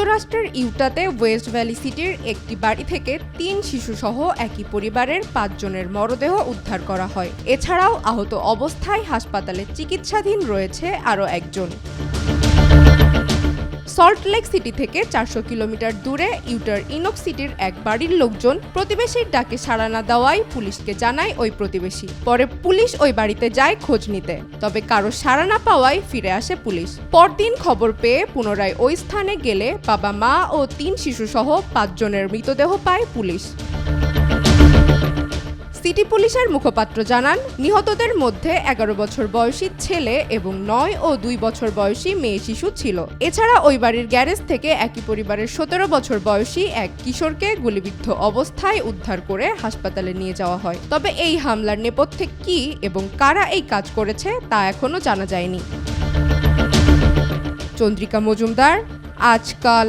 যুক্তরাষ্ট্রের ইউটাতে West valley সিটির একটি বাড়ি থেকে ৩ শিশুসহ একই পরিবারের ৫ জনের মরদেহ উদ্ধার করা হয়। এছাড়াও আহত অবস্থায় হাসপাতালে চিকিৎসাধীন রয়েছে আরও একজন। সল্টলেক সিটি থেকে ৪০০ কিলোমিটার দূরে ইউটার ইনক সিটির এক বাড়ির লোকজন প্রতিবেশীর ডাকে সাড়া না দেওয়ায় পুলিশকে জানায় ওই প্রতিবেশী। পরে পুলিশ ওই বাড়িতে যায় খোঁজ নিতে, তবে কারো সাড়া না পাওয়ায় ফিরে আসে পুলিশ। পরদিন খবর পেয়ে পুনরায় ওই স্থানে গেলে বাবা, মা ও ৩ শিশুসহ ৫ জনের মৃতদেহ পায় পুলিশ। সিটি পুলিশের মুখপাত্র জানান, নিহতদের মধ্যে ১১ বছর বয়সী ছেলে এবং ৯ ও ২ বছর বয়সী মেয়ে শিশু ছিল। এছাড়া ওই বাড়ির গ্যারেজ থেকে একই পরিবারের ১৭ বছর বয়সী এক কিশোরকে গুলিবিদ্ধ অবস্থায় উদ্ধার করে হাসপাতালে নিয়ে যাওয়া হয়। তবে এই হামলার নেপথ্যে কী এবং কারা এই কাজ করেছে তা এখনও জানা যায়নি। চন্দ্রিকা মজুমদার, আজকাল।